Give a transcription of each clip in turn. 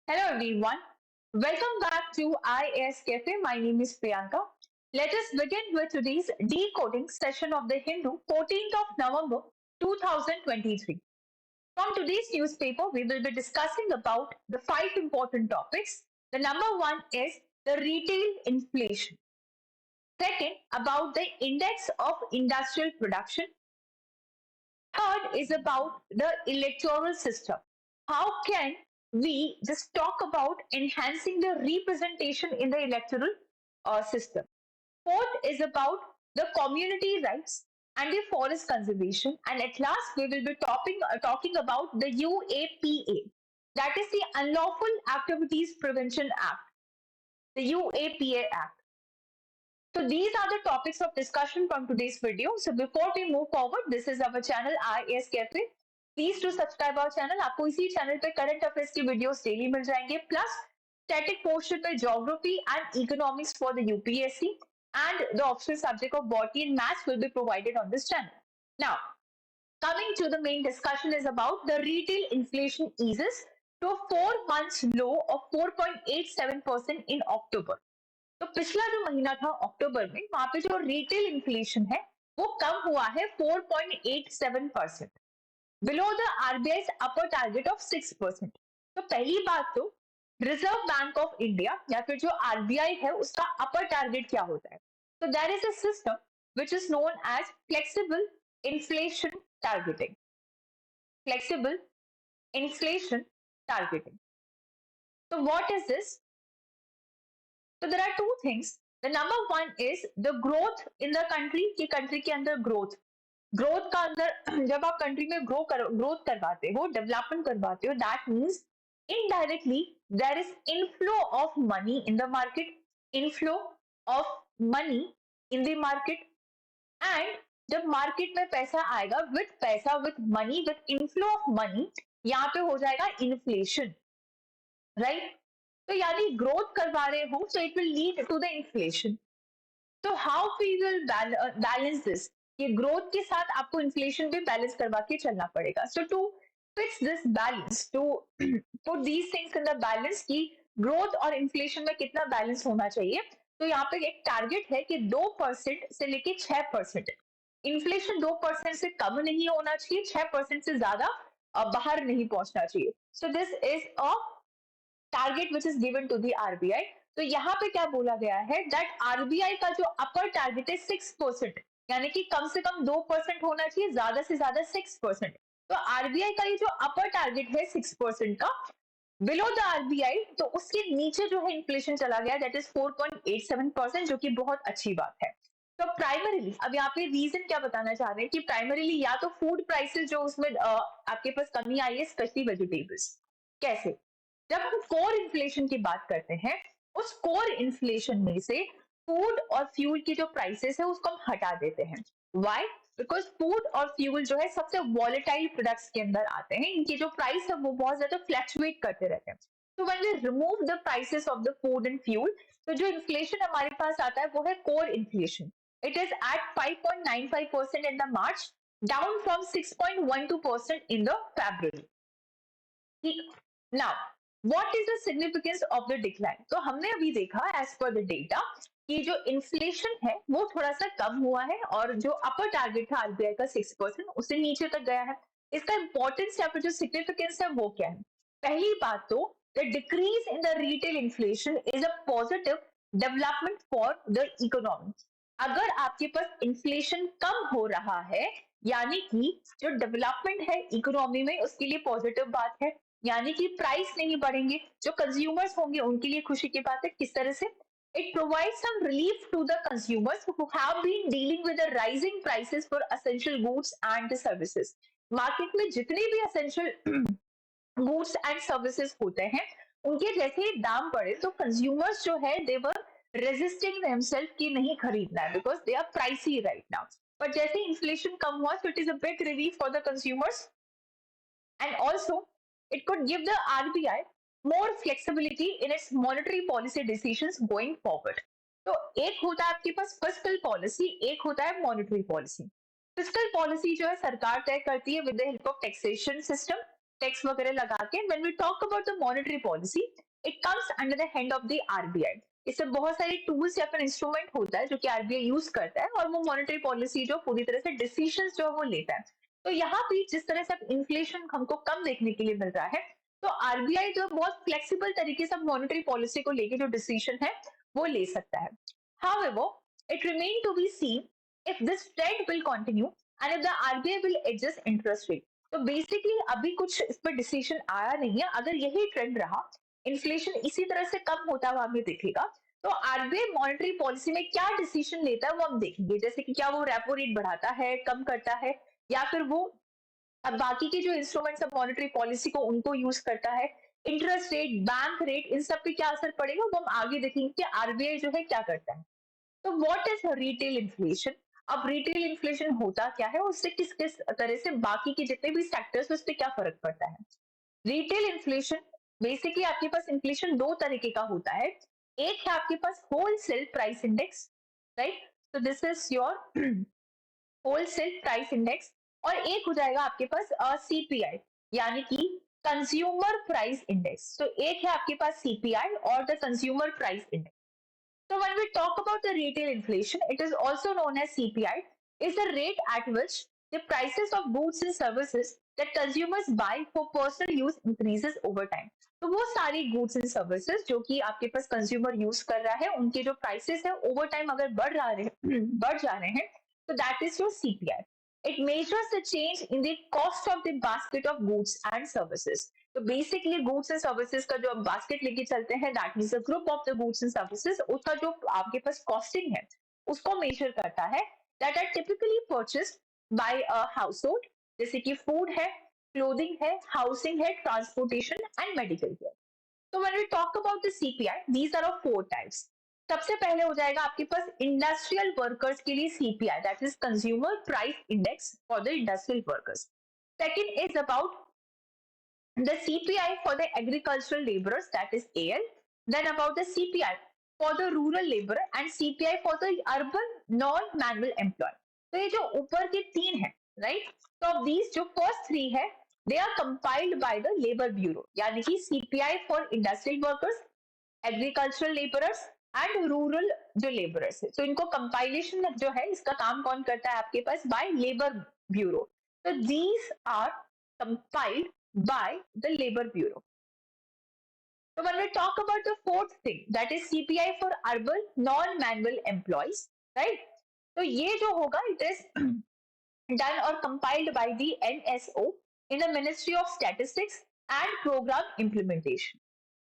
Hello everyone. Welcome back to IAS Cafe. My name is Priyanka. Let us begin with today's decoding session of the Hindu, 14th of November 2023. From today's newspaper, we will be discussing about the five important topics. The number one is the retail inflation. Second, about the index of industrial production. Third is about the electoral system. How can we just talk about enhancing the representation in the electoral system? Fourth is about the community rights and the forest conservation. And at last, we will be talking about the UAPA, that is the Unlawful Activities Prevention Act, the UAPA Act. So these are the topics of discussion from today's video. So before we move forward, this is our channel IAS Cafe. Please do subscribe our channel. आपको इसी channel पे current affairs की videos daily मिल जाएंगे, plus static portion पे geography and economics for the UPSC and the optional subject of botany and maths will be provided on this channel. Now, coming to the main discussion is about the retail inflation eases to a 4 months low of 4.87% in October. तो पिछला जो महीना था अक्टूबर में, वहां पे जो retail inflation है वो कम हुआ है 4.87%, below the RBI upper target of 6%। तो पहली बात तो रिजर्व बैंक ऑफ इंडिया या फिर जो आरबीआई है उसका अपर टारगेट क्या होता है? तो there is a system which is known as flexible inflation targeting. Flexible inflation targeting. तो what is this? So there are two things. The number one is the growth in the country कि country के अंदर growth का अंदर जब आप country में growth करवाते हो, development करवाते हो, that means indirectly there is inflow of money in the market, inflow of money in the market, and जब market में पैसा आएगा, with money, with inflow of money, यहाँ पे हो जाएगा inflation, right? तो यानी ग्रोथ करवा रहे हो, so it will lead to the inflation. तो how we will balance this? ये ग्रोथ के साथ आपको इन्फ्लेशन भी बैलेंस करवा के चलना पड़ेगा. So to fix this balance, to put these things in the balance कि ग्रोथ और इन्फ्लेशन में कितना बैलेंस होना चाहिए, तो यहाँ पे एक टारगेट है कि 2% से लेके 6%. इन्फ्लेशन 2% से कम नहीं होना चाहिए, 6% से ज्यादा बाहर नहीं पहुंचना चाहिए. So this is a target which is given to the RBI. तो यहाँ पे क्या बोला गया है दैट आरबीआई का जो अपर टारगेट है 6%, यानी कि कम से कम 2% होना चाहिए, ज्यादा से ज्यादा 6%. तो आरबीआई का ये जो अपर टारगेट है 6% का, बिलो द आरबीआई, तो उसके नीचे जो है इन्फ्लेशन चला गया दैट इज 4.87%, जो कि बहुत अच्छी बात है. तो प्राइमरीली अब यहाँ पे रीजन क्या बताना चाह रहे हैं कि प्राइमरीली या तो फूड प्राइसेस जो उसमें आपके पास कमी आई है, स्पेशली वेजिटेबल्स. कैसे? जब हम कोर इन्फ्लेशन की बात करते हैं, उस कोर इन्फ्लेशन में से फूड और फ्यूल की जो प्राइसेस है उसको हम हटा देते हैं. व्हाई? बिकॉज फूड और फ्यूल जो है सबसे वॉलेटाइल प्रोडक्ट्स के अंदर आते हैं, इनकी जो प्राइस है वो बहुत ज्यादा फ्लक्चुएट करते रहते हैं. तो when we remove the prices of the food and fuel, तो जो इन्फ्लेशन हमारे पास आता है वो है core inflation. It is at 5.95% in the March, down from 6.12% in the February. ठीक. Now what is the significance of the decline? तो हमने अभी देखा एज पर द डेटा कि जो इन्फ्लेशन है वो थोड़ा सा कम हुआ है, और जो अपर टारगेट था आरबीआई का 6%, उससे नीचे तक गया है. इसका इंपॉर्टेंस या फिर जो सिग्निफिकेंस है वो क्या है? पहली बात तो the decrease in the retail inflation is a positive development for the economy. अगर आपके पास इन्फ्लेशन कम हो रहा है, यानी कि जो डेवलपमेंट है इकोनॉमी में उसके लिए पॉजिटिव बात है, यानी कि प्राइस नहीं बढ़ेंगे, जो कंज्यूमर्स होंगे उनके लिए खुशी की बात है. किस तरह से? It provide some relief to the consumers who have been dealing with the rising prices for essential goods and services. Market में जितने भी एसेंशियल गुड्स एंड सर्विसेज होते हैं, उनके जैसे ही दाम बढ़े तो कंज्यूमर्स जो है दे वर रेजिस्टिंग देमसेल्फ कि नहीं खरीदना है, because they are pricey right now. पर जैसे ही इन्फ्लेशन कम हुआ, so it is a big relief for the consumers, and also it could give the RBI more flexibility in its monetary policy decisions going forward. तो एक होता है आपके पास fiscal policy, एक होता है मॉनेटरी पॉलिसी. फिस्कल पॉलिसी जो है सरकार तय करती है with the help of taxation system, text वगैरह लगा के। When we talk about the monetary policy, it comes under the head of the RBI. इससे बहुत सारे टूल्स या फिर इंस्ट्रूमेंट होता है जो कि आरबीआई यूज करता है, और वो मॉनेटरी पॉलिसी जो पूरी तरह से डिसीजन जो है वो लेता है। तो यहाँ पे जिस तरह से इन्फ्लेशन हमको कम देखने के लिए मिल रहा है, तो आरबीआई जो बहुत फ्लेक्सिबल तरीके से मॉनेटरी पॉलिसी को लेके जो डिसीजन है वो ले सकता है। However, it remains to be seen if this trend will continue and if the RBI will adjust interest rate. तो बेसिकली अभी कुछ इस पर डिसीजन आया नहीं है। अगर यही ट्रेंड रहा, इन्फ्लेशन इसी तरह से कम होता हुआ हमें दिखेगा, तो आरबीआई मॉनेटरी पॉलिसी में क्या डिसीजन लेता है वो हम देखेंगे। जैसे कि क्या वो रेपो रेट बढ़ाता है, कम करता है, या फिर वो अब बाकी के जो इंस्ट्रूमेंट्स ऑफ मॉनेटरी पॉलिसी को उनको यूज करता है। इंटरेस्ट रेट, बैंक रेट, इन सब पे क्या असर पड़ेगा वो हम आगे देखेंगे कि आरबीआई जो है क्या करता है। तो व्हाट इज रिटेल इन्फ्लेशन? अब रिटेल इन्फ्लेशन होता क्या है, उससे किस किस तरह से बाकी के जितने भी सेक्टर्स उस पर क्या फर्क पड़ता है। रिटेल इन्फ्लेशन, बेसिकली आपके पास इन्फ्लेशन दो तरीके का होता है। एक है आपके पास होलसेल प्राइस इंडेक्स, राइट, तो this is your wholesale price index. और एक हो जाएगा आपके पास सीपीआई, यानी कि कंज्यूमर प्राइस इंडेक्स। तो एक है आपके पास सीपीआई और the consumer price index. So when we talk about the retail inflation, it is also known as CPI, is the rate at which the prices of goods and services that consumers buy for personal use increases over time. तो वो सारी goods and services जो कि आपके पास consumer use कर रहा है, उनके जो prices है over time अगर बढ़ जा रहे हैं, तो that is your CPI. It measures the change in the cost of the basket of goods and services. तो बेसिकली गुड्स एंड सर्विसेज का जो आप बास्केट लेके चलते हैं, that means the group of the goods and services, उसका जो आपके पास कॉस्टिंग है उसको मेजर करता है, that are typically purchased by a household, जैसे कि फूड है, क्लोथिंग है, हाउसिंग है, ट्रांसपोर्टेशन एंड मेडिकल केयर। तो when we talk about the CPI, these are of four types. सबसे पहले हो जाएगा आपके पास इंडस्ट्रियल वर्कर्स के लिए CPI, that is consumer price index for the industrial workers. Second is about the CPI for the agricultural laborers, that is AL, then about the CPI for the rural laborer and CPI for the urban non-manual employee. तो ये जो ऊपर के तीन है, right, तो अब these जो फर्स्ट थ्री है, they are compiled by the labor bureau, यानी कि CPI for industrial workers, agricultural laborers and rural जो लेबरर्स है, तो इनको कंपाइलेशन जो है इसका काम कौन करता है आपके पास, बाय लेबर ब्यूरो। तो these are compiled by the Labor Bureau. So when we talk about the fourth thing, that is CPI for urban non-manual employees, right? तो ये जो होगा, it is done or compiled by the NSO in the Ministry of Statistics and Program Implementation.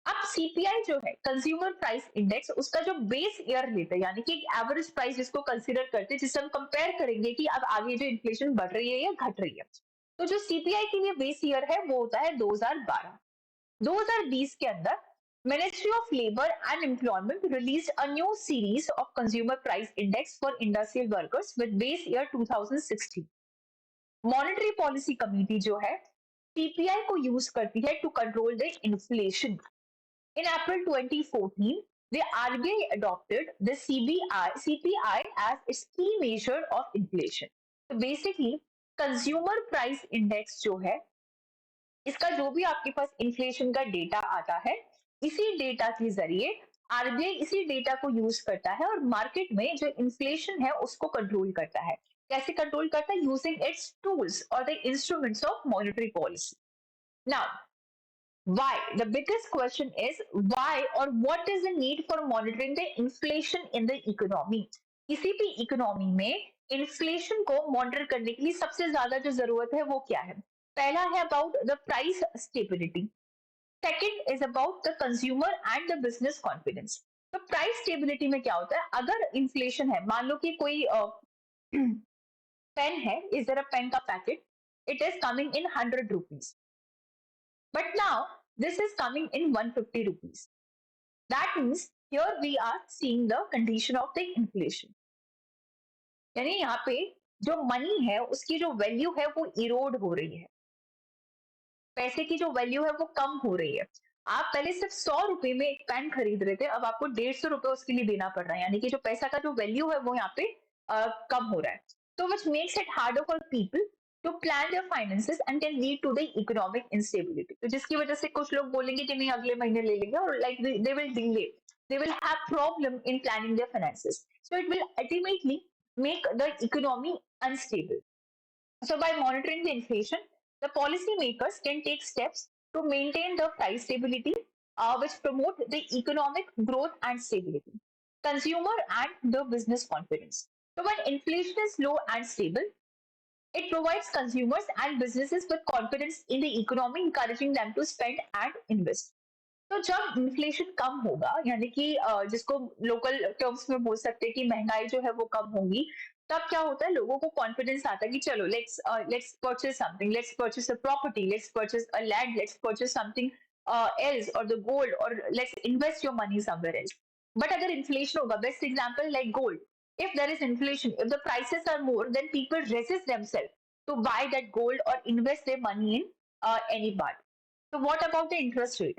अब CPI जो है consumer price index, उसका जो base year लेते हैं, यानी कि एक एवरेज प्राइस जिसको कंसीडर करते हैं, जिससे हम कंपेयर करेंगे कि अब आगे जो इन्फ्लेशन बढ़ रही है या घट रही है। तो जो सीपीआई के लिए बेस ईयर है वो होता है 2012। 2020 के अंदर ministry of labour and employment release a new series of consumer price index for industrial workers with base year 2016। Monetary policy committee जो है सीपीआई को यूज करती है to control the inflation. In April 2014, the RBI adopted the CPI as its key measure of inflation. So basically, consumer price index जो है, इसका जो भी आपके पास इन्फ्लेशन का डेटा आता है, इसी डेटा के जरिए आरबीआई इसी डेटा को यूज करता है और मार्केट में जो इन्फ्लेशन है उसको कंट्रोल करता है। कैसे कंट्रोल करता है? यूजिंग इट्स टूल्स और the instruments of monetary policy. Now why, the biggest question is why or what is the need for monitoring the inflation in the economy? किसी भी इकोनॉमी में इन्फ्लेशन को मॉनिटर करने के लिए सबसे ज्यादा जो जरूरत है वो क्या है? पहला है about the price stability, second is about the consumer and the business confidence. तो प्राइस स्टेबिलिटी में क्या होता है, अगर इन्फ्लेशन है, मान लो कि कोई पेन है, इज देयर अ पेन का packet, it is coming in 100 rupees, but now this is coming in 150 rupees. That means here we are seeing the condition of the inflation. यानी यहाँ पे जो मनी है उसकी जो वैल्यू है वो इरोड हो रही है, पैसे की जो वैल्यू है वो कम हो रही है। आप पहले सिर्फ 100 रुपए में एक पेन खरीद रहे थे, अब आपको 150 रुपए उसके लिए देना पड़ रहा है, यानी कि जो पैसा का जो वैल्यू है वो यहाँ पे कम हो रहा है। तो which makes it harder for people to plan their finances and can lead to the economic instability. तो जिसकी वजह से कुछ लोग बोलेंगे कि नहीं अगले महीने ले लेंगे और like they will delay, they will have problem in planning their finances, so it will ultimately make the economy unstable. So by monitoring the inflation, the policy makers can take steps to maintain the price stability, which promote the economic growth and stability, consumer and the business confidence. So when inflation is low and stable, it provides consumers and businesses with confidence in the economy, encouraging them to spend and invest. तो जब inflation कम होगा, यानी कि जिसको local terms में बोल सकते हैं कि महंगाई जो है वो कम होगी, तब क्या होता है, लोगों को कॉन्फिडेंस आता है कि चलो let's purchase something, let's purchase a property, let's purchase a land, let's purchase something else or the gold, or let's invest your money somewhere else. But अगर इन्फ्लेशन होगा, best example like gold, if there is inflation, if the prices are more, then people resist themselves to buy that gold or invest their money in any part. So what about the interest rate?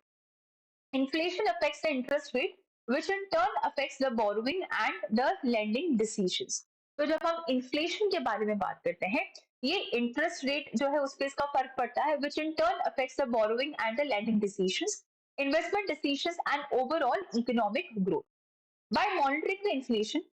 Inflation affects the interest rate, which in turn affects the borrowing and the lending decisions. तो जब हम inflation के बारे में बात करते हैं, ये इंटरेस्ट रेट जो है उस पर इसका फर्क पड़ता है, which in turn affects the borrowing and the lending decisions, investment decisions and overall economic growth. By monitoring the inflation,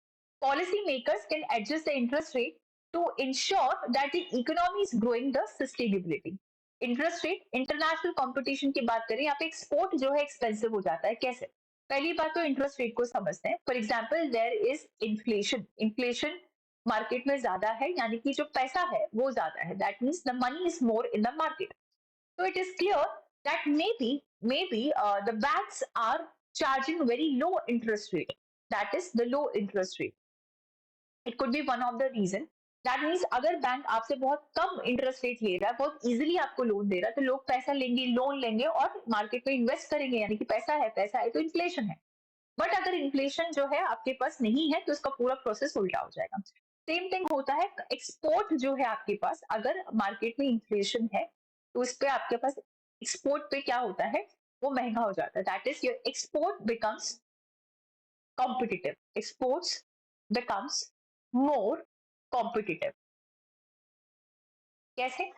policymakers can adjust the interest rate to ensure that the economy is growing the sustainability. Interest rate, international competition की बात करें, यहाँ पे export जो है expensive हो जाता है. कैसे? पहली बात तो इंटरेस्ट रेट को समझते हैं. For example there is inflation, inflation market में ज्यादा है, यानी कि जो पैसा है वो ज्यादा है, that means the money is more in the market. So it is clear that maybe the banks are charging very low interest rate. That is the low interest rate. It could be one of the reason. That means अगर bank आपसे बहुत कम interest rate ले रहा है, बहुत easily आपको loan दे रहा है, तो लोग पैसा लेंगे, लोन लेंगे और मार्केट में इन्वेस्ट करेंगे, यानी कि पैसा है तो इन्फ्लेशन है. बट अगर इन्फ्लेशन जो है आपके पास नहीं है, तो उसका पूरा प्रोसेस उल्टा हो जाएगा. सेम थिंग होता है एक्सपोर्ट जो है आपके पास, अगर मार्केट में इन्फ्लेशन है तो उस पर आपके पास एक्सपोर्ट पे क्या होता है, वो महंगा हो जाता है. That is your export becomes competitive. Exports becomes more competitive. कैसे?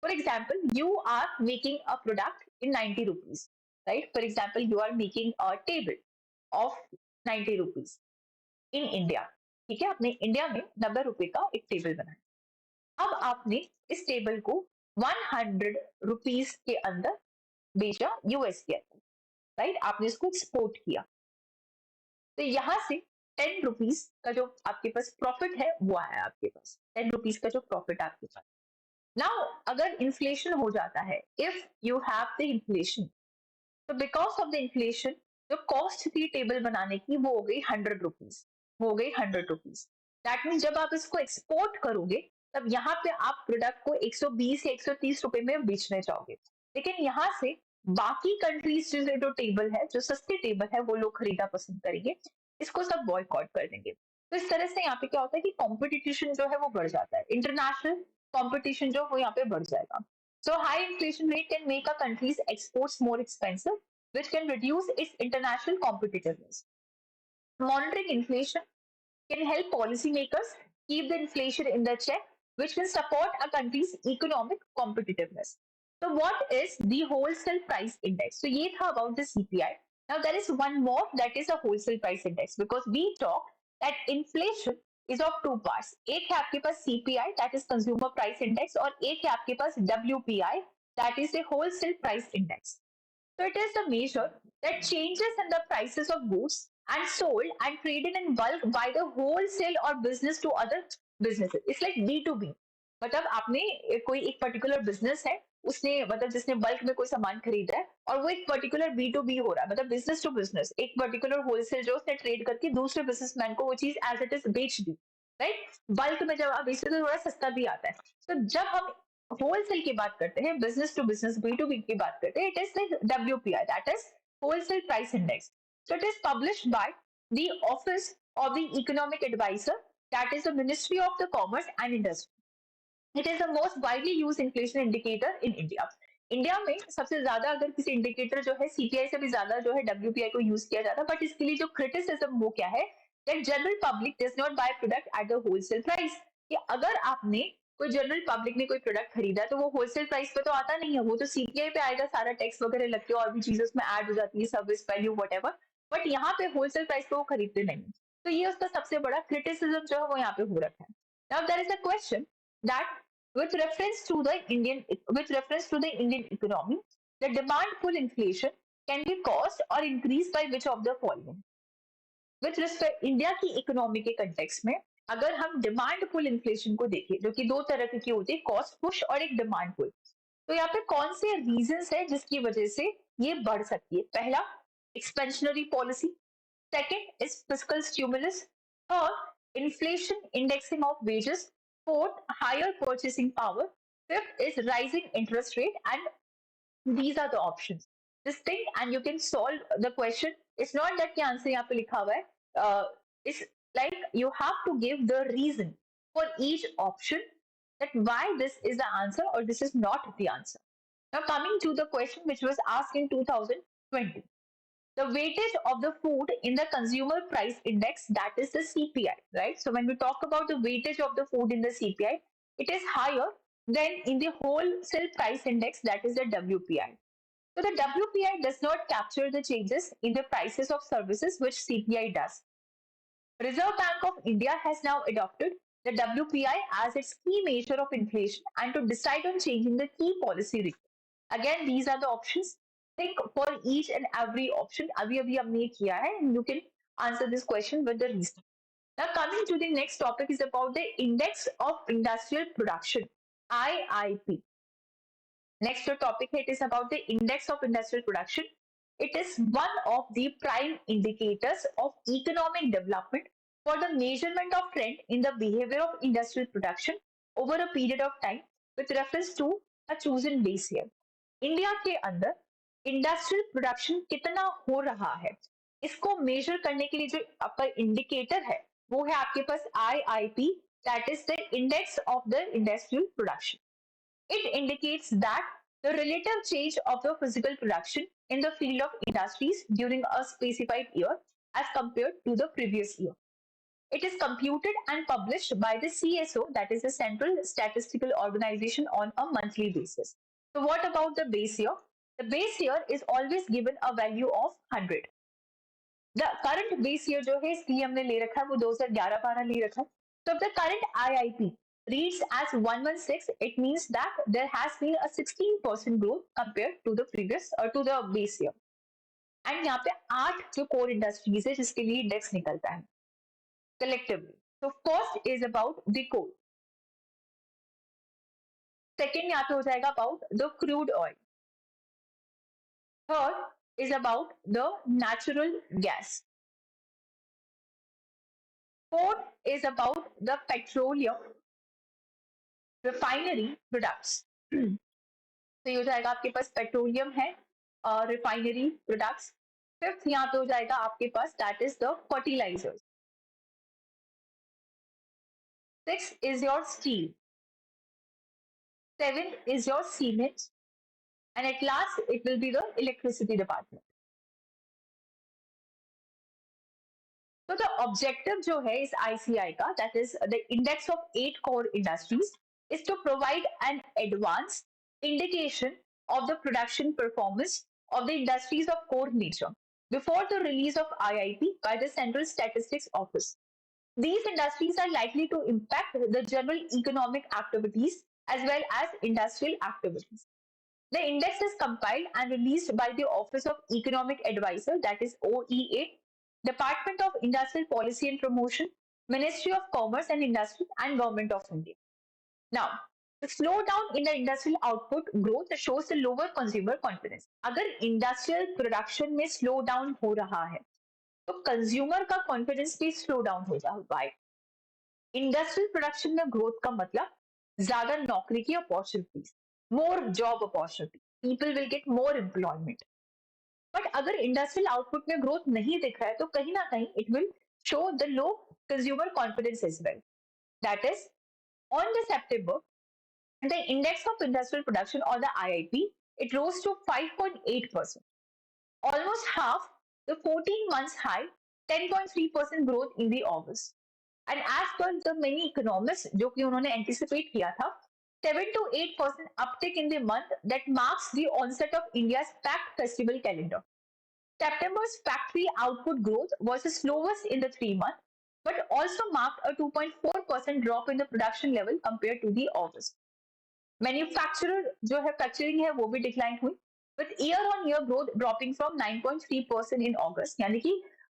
For example, you are making a product in 90 rupees, right? For example, you are making a table of 90 rupees in India. ठीक है, आपने India में 90 रुपए का एक table बनाया. अब आपने इस टेबल को 100 रुपीज के अंदर बेचा यूएस के अंदर, राइट? आपने इसको एक्सपोर्ट किया. तो यहां से 10 रुपीज का जो आपके पास प्रॉफिट है वो आया आपके पास, 10 रुपीज का जो प्रॉफिट आपके पास. नाउ अगर इन्फ्लेशन हो जाता है, if you have the inflation, तो बिकॉज ऑफ द इन्फ्लेशन जो कॉस्ट थी टेबल बनाने की वो हो गई 100 रुपीज, हो गई 100 रुपीज. दैट मीन जब आप इसको एक्सपोर्ट करोगे, तब यहाँ पे आप प्रोडक्ट को 120 या 130 रुपए में बेचने जाओगे. लेकिन यहाँ से बाकी कंट्रीज जो टेबल है, जो सस्ते टेबल है, वो लोग खरीदना पसंद करेंगे, इसको सब बॉयकॉट कर देंगे. तो इस तरह से यहाँ पे क्या होता है कि कॉम्पिटिशन जो है वो बढ़ जाता है, इंटरनेशनल कॉम्पिटिशन जो वो यहाँ पे बढ़ जाएगा. So high inflation rate can make a country's exports more expensive, which can reduce its international competitiveness. Monitoring inflation can help policymakers keep the inflation in the check, which can support a country's economic competitiveness. So what is the wholesale price index? So ये था about the CPI. Now there is one more, that is a wholesale price index, because we talk that inflation is of two parts. एक है आपके पास CPI, that is consumer price index, और एक है आपके पास WPI, that is the wholesale price index. So it is the measure that changes in the prices of goods and sold and traded in bulk by the wholesale or business to other businesses. It's like B2B. मतलब आपने कोई एक particular business है, उसने मतलब जिसने bulk में कोई सामान खरीदा है और वो एक पर्टिकुलर B2B हो रहा है, मतलब बिजनेस टू बिजनेस, एक पर्टिकुलर होलसेल जो उसने ट्रेड करके दूसरे बिजनेसमैन को वो चीज एज इट इज बेच दी, राइट? बल्क में जब आप बेचते तो थोड़ा सस्ता भी आता है. तो जब हम होलसेल की बात करते हैं, बिजनेस टू बिजनेस B2B की बात करते हैं, it is like WPI, that is wholesale price index. So it is published by the office of the economic adviser, that is the ministry of the commerce and industry. It is the most widely used inflation indicator in India. India में सबसे ज्यादा अगर किसी indicator जो है CPI से भी ज्यादा जो है WPI को यूज किया जाता है. बट इसके लिए जो क्रिटिसिज्म वो क्या है, that general public does not buy product at the wholesale price. कि अगर आपने कोई जनरल पब्लिक ने कोई प्रोडक्ट खरीदा तो वो होलसेल प्राइस पे तो आता नहीं है, वो तो सीपीआई पे आएगा, सारा टैक्स वगैरह लग के और भी चीजें उसमें ऐड हो जाती है, सर्विस वैल्यू वट, बट यहाँ पे होलसेल प्राइस पे वो खरीदते नहीं। तो ये उसका सबसे बड़ा क्रिटिसिज्म जो है वो यहाँ पे हो रखा है। Now there is a question that with reference to the Indian with reference to the Indian economy, the demand pull inflation can be caused or increased by which of the following? With respect India की economy के context में अगर हम demand पुल inflation को देखें, जो कि दो तरह की होती है, कॉस्ट पुश और एक डिमांड पुल, तो यहाँ पे कौन से रीजंस है जिसकी वजह से ये बढ़ सकती है? पहला, expansionary policy. Second is fiscal stimulus. Third, inflation indexing of wages. Fourth, higher purchasing power. Fifth is rising interest rate and these are the options. This thing and you can solve the question. It's not that कि answer यहाँ पे लिखा हुआ है. It's like you have to give the reason for each option that why this is the answer or this is not the answer. Now coming to the question which was asked in 2020. The weightage of the food in the consumer price index, that is the CPI, right? So when we talk about the weightage of the food in the CPI, it is higher than in the wholesale price index, that is the WPI. So the WPI does not capture the changes in the prices of services which CPI does. Reserve Bank of India has now adopted the WPI as its key measure of inflation and to decide on changing the key policy rate. Again, these are the options. Think for each and every option. अभी हमने किया है, and you can answer this question with the reason. Now, coming to the next topic is about the Index of Industrial Production, IIP. Next topic, it is about the Index of Industrial Production. It is one of the prime indicators of economic development for the measurement of trend in the behavior of industrial production over a period of time with reference to a chosen base year. India के अंदर industrial production कितना हो रहा है, इसको major करने के लिए जो आपका इंडिकेटर है वो है आपके पास IIP, that is the index of the industrial production. It indicates that the relative change of the physical production in the field of industries during a specified year as compared to the previous year. It is computed and published by the CSO, that is the Central Statistical Organization, on a monthly basis. So, what about the base year? The base year is always given a value of 100. The current base year जो है इसलिए हमने ले रखा है वो 2011-12 ले रखा है. So if the current IIP reads as 116, it means that there has been a 16% growth compared to the previous or to the base year. And यहाँ पे 8 जो core industries है जिसके लिए index निकलता है collectively. So first is about the coal. Second यहाँ पे हो जाएगा about the crude oil. Third is about the natural gas. Fourth is about the petroleum refinery products. तो ये हो जाएगा आपके पास पेट्रोलियम है और रिफाइनरी प्रोडक्ट्स. फिफ्थ यहाँ पे हो जाएगा आपके पास that is the fertilizers. Six is your steel. Seventh is your cement and at last it will be the electricity department. तो द ऑब्जेक्टिव जो है इस ICI का, that is the index of 8 core industries, is to provide an advanced indication of the production performance of the industries of core nature before the release of IIP by the Central Statistics Office. These industries are likely to impact the general economic activities as well as industrial activities. The index is compiled and released by the Office of Economic Advisor, that is OEA, Department of Industrial Policy and Promotion, Ministry of Commerce and Industry, and Government of India. Now, the slowdown in the industrial output growth shows the lower consumer confidence. अगर industrial production में slow down हो रहा है तो consumer का confidence भी slow down हो जाएगा. इंडस्ट्रियल प्रोडक्शन में ग्रोथ का मतलब ज्यादा नौकरी की opportunities, more job opportunity, people will get more employment. But अगर इंडस्ट्रियल आउटपुट में ग्रोथ नहीं दिख रहा है तो कहीं ना कहीं it will show the low consumer confidence as well. That is on the September, the index of industrial production or the IIP, it rose to 5.8%, almost half the 14 months high 10.3% growth in the August. And as per the many economists जो कि उन्होंने anticipate किया था 7 to 8% uptick in the month that marks the onset of India's packed festival calendar. September's factory output growth was the slowest in the 3 months, but also marked a 2.4% drop in the production level compared to the August. Manufacturer जो है factoring है वो भी decline हुई with year on year growth dropping from 9.3% इन अगस्त, यानी कि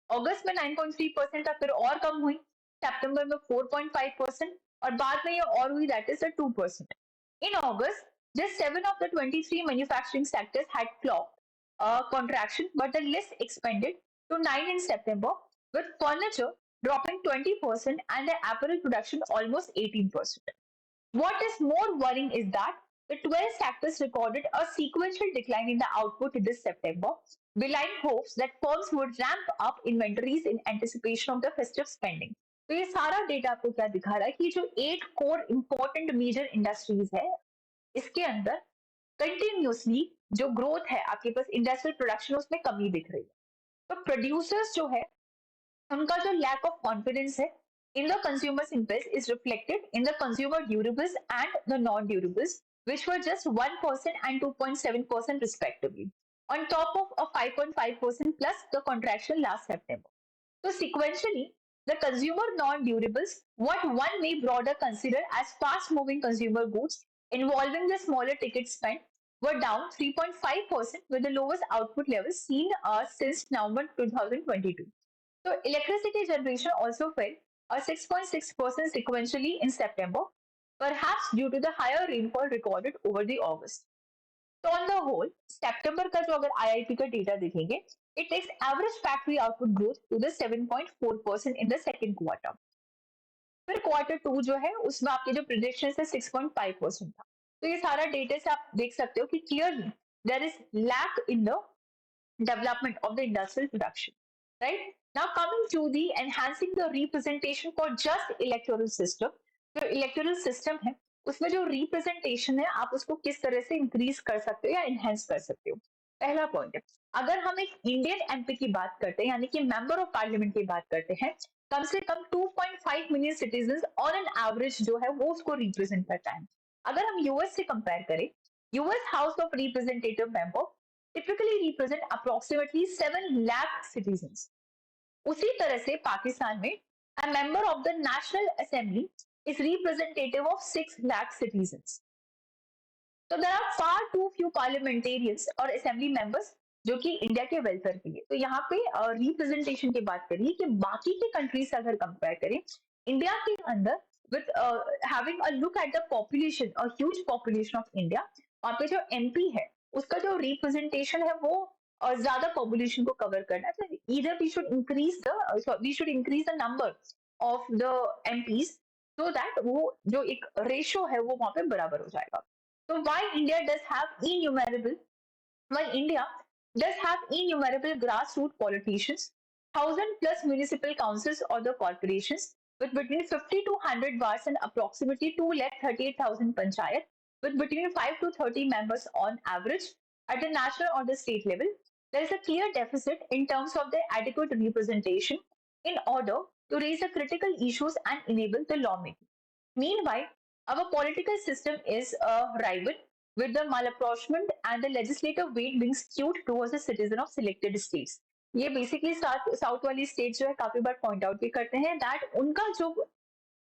अगस्त में 9.3% था, फिर और कम हुई सितंबर में 4.5% और बाद में ये और हुई that is 2%. In August just 7 of the 23 manufacturing sectors had clocked a contraction, but the list expanded to 9 in September, with furniture dropping 20% and the apparel production almost 18%. What is more worrying is that the 12 sectors recorded a sequential decline in the output this September, belying hopes that firms would ramp up inventories in anticipation of the festive spending. तो ये सारा data आपको क्या दिखा रहा है कि जो 8 कोर इंपॉर्टेंट मेजर इंडस्ट्रीज है इसके अंदर कंटिन्यूसली जो ग्रोथ है आपके पास इंडस्ट्रियल प्रोडक्शन उसमें कमी दिख रही है. तो प्रोड्यूसर्स जो है उनका जो लैक ऑफ कॉन्फिडेंस है in the consumer's interest is reflected in the consumer durables and the non-durables, which were just 1% and 2.7% respectively, on top of a 5.5% plus the contraction last September. So sequentially, the consumer non-durables, what one may broader consider as fast-moving consumer goods involving the smaller ticket spend, were down 3.5% with the lowest output level seen since November 2022. So electricity generation also fell 6.6% sequentially in September, perhaps due to the higher rainfall recorded over the August. So on the whole, September का जो अगर IIP का data देखेंगे, it takes average factory output growth to the 7.4% in the second quarter. फिर quarter to जो है उसमें आपके जो प्रिडिक्शन है 6.5% था. तो ये सारा डेटा से आप देख सकते हो कि clearly there is lack in the development of the industrial production. Right? Now coming to the enhancing the representation for just electoral system. जो electoral system है उसमें जो representation है आप उसको किस तरह से increase कर सकते हो या enhance कर सकते हो. पहला पॉइंट है, अगर हम एक इंडियन एमपी की बात करते हैं यानी कि मेंबर ऑफ पार्लियामेंट की बात करते हैं, कम से कम 2.5 million citizen on an average जो है वो उसको रिप्रेजेंट करता है. अगर हम यूएस से कंपेयर करें, US house of representative member typically represent approximately 7 lakh citizens. उसी तरह से पाकिस्तान में a member of the National Assembly is representative of 6 lakh citizens. So there are far too few parliamentarians और assembly members जो कि India के welfare के लिए. तो यहाँ पे रिप्रेजेंटेशन की बात करिए कि बाकी के कंट्रीज से अगर कंपेयर करें, इंडिया के अंदर with having a look at the population, a huge population of India, वहाँ पे जो एमपी है उसका जो रिप्रेजेंटेशन है वो ज्यादा पॉपुलेशन को कवर करना है. तो either we should increase the number of the MPs so that वो जो एक रेशो है वो वहां पे बराबर हो जाएगा. तो while India does have innumerable grassroots politicians, 1,000 plus municipal councils or the corporations with between 50 to 100 wards and approximately 2,38,000 panchayat with between 5 to 30 members on average at the national or the state level, there is a clear deficit in terms of the adequate representation in order to raise the critical issues and enable the lawmaking. Meanwhile, our political system is riven with the malapproachment and the legislative weight being skewed towards the citizen of selected states. ये basically south वाली state जो है काफी बार point out भी करते हैं that उनका जो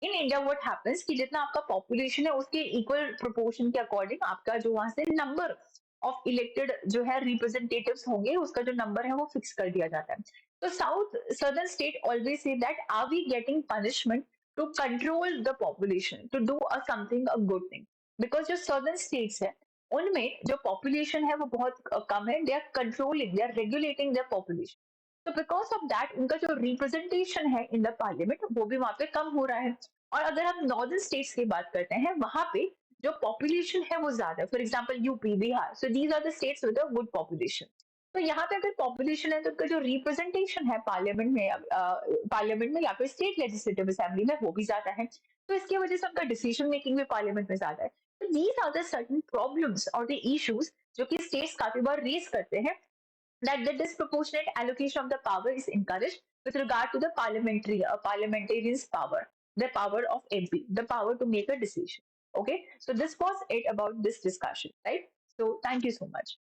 इन इंडिया व्हाट हैपेंस कि जितना आपका पॉपुलेशन है उसके इक्वल प्रोपोर्शन के अकॉर्डिंग आपका जो वहां से नंबर ऑफ इलेक्टेड जो है रिप्रेजेंटेटिव्स होंगे उसका जो नंबर है वो फिक्स कर दिया जाता है. तो south southern state always say that are we getting punishment to control the population to do something a good thing, because जो सदर्न स्टेट्स है उनमें जो पॉपुलेशन है वो बहुत कम है, they are controlling, they are regulating their population. तो बिकॉज ऑफ दैट उनका जो रिप्रेजेंटेशन है इन द पार्लियामेंट वो भी वहां पे कम हो रहा है. और अगर हम नॉर्दर्न स्टेट्स की बात करते हैं वहां पे जो पॉपुलेशन है वो ज्यादा है, for example UP, Bihar, so these are the states with a good population. तो यहाँ पे अगर पॉपुलेशन है तो उनका जो रिप्रेजेंटेशन है पार्लियामेंट में या फिर स्टेट लेजिस्लेटिव असेंबली में वो भी ज्यादा है. तो इसकी वजह से उनका डिसीजन मेकिंग भी पार्लियामेंट में ज्यादा है. तो these are the certain problems और द इश्यूज जो कि स्टेट्स काफी बार रेज करते हैं that the disproportionate allocation of the power is encouraged with regard to the parliamentarians' power. the power of MP, the power to make a decision. Okay, so this was it about this discussion, right? So thank you so much.